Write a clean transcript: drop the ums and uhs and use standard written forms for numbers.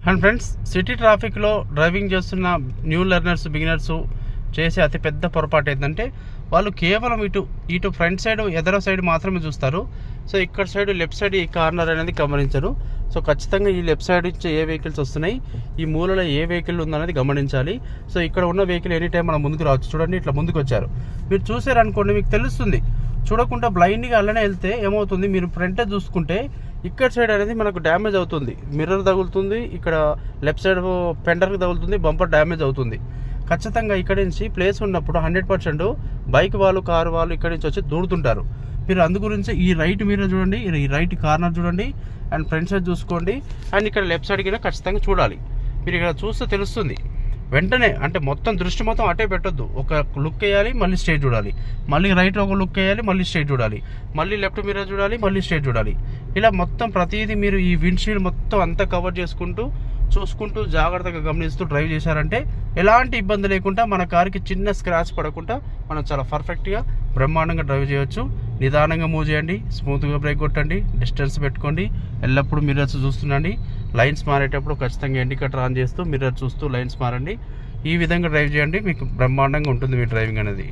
And friends, city ట్రాఫిక్లో driving చేస్తున్న new learners, beginners చేసే అతి పెద్ద పొరపాటు ఏంటంటే వాళ్ళు కేవలం ఇటు ఫ్రంట్ సైడ్, ఎదర సైడ్ మాత్రమే చూస్తారు. సో ఇక్కడ సైడ్, లెఫ్ట్ సైడ్, ఈ కార్నర్ అనేది గమనించరు. సో ఖచ్చితంగా ఈ లెఫ్ట్ సైడ్ నుంచి ఏ వెహికల్స్ వస్తున్నాయి, ఈ మూలలో ఏ వెహికల్ ఉందనేది గమనించాలి. సో ఇక్కడ ఉన్న వెహికల్ ఎనీ టైం మనం ముందుకు రావచ్చు. చూడండి, ఇట్లా ముందుకు వచ్చారు. మీరు చూసారనుకోండి, మీకు తెలుస్తుంది. చూడకుండా బ్లైండ్గా అలానే వెళ్తే ఏమవుతుంది, మీరు ఫ్రంటే చూసుకుంటే ఇక్కడ సైడ్ అనేది మనకు డ్యామేజ్ అవుతుంది. మిర్రర్ తగులుతుంది, ఇక్కడ లెఫ్ట్ సైడ్ ఫెండర్కి తగులుతుంది, బంపర్ డ్యామేజ్ అవుతుంది. ఖచ్చితంగా ఇక్కడ నుంచి ప్లేస్ ఉన్నప్పుడు 100% బైక్ వాళ్ళు, కారు వాళ్ళు ఇక్కడ నుంచి వచ్చి దూడుతుంటారు. మీరు అందు గురించి ఈ రైట్ మిర్రర్ చూడండి, ఈ రైట్ కార్నర్ చూడండి, అండ్ ఫ్రంట్ సైడ్ చూసుకోండి, అండ్ ఇక్కడ లెఫ్ట్ సైడ్ కూడా ఖచ్చితంగా చూడాలి. మీరు ఇక్కడ చూస్తే తెలుస్తుంది వెంటనే. అంటే మొత్తం దృష్టి మొత్తం అటే పెట్టొద్దు. ఒక లుక్ వేయాలి, మళ్ళీ స్ట్రైట్ చూడాలి, మళ్ళీ రైట్ ఒక లుక్ వేయాలి, మళ్ళీ స్ట్రైట్ చూడాలి, మళ్ళీ లెఫ్ట్ మిర్రర్ చూడాలి, మళ్ళీ స్ట్రైట్ చూడాలి. ఇలా మొత్తం ప్రతిదీ మీరు ఈ విండ్షీల్డ్ మొత్తం అంతా కవర్ చేసుకుంటూ, చూసుకుంటూ, జాగ్రత్తగా గమనిస్తూ డ్రైవ్ చేశారంటే ఎలాంటి ఇబ్బంది లేకుండా, మన కార్కి చిన్న స్క్రాచ్ పడకుండా మనం చాలా పర్ఫెక్ట్గా, బ్రహ్మాండంగా డ్రైవ్ చేయొచ్చు. నిదానంగా మూవ్ చేయండి, స్మూత్గా బ్రేక్ కొట్టండి, డిస్టెన్స్ పెట్టుకోండి, ఎల్లప్పుడూ మిర్రర్స్ చూస్తుండండి. లైన్స్ మారేటప్పుడు ఖచ్చితంగా ఇండికేటర్ ఆన్ చేస్తూ మిర్రర్ చూస్తూ లైన్స్ మారండి. ఈ విధంగా డ్రైవ్ చేయండి, మీకు బ్రహ్మాండంగా ఉంటుంది మీ డ్రైవింగ్ అనేది.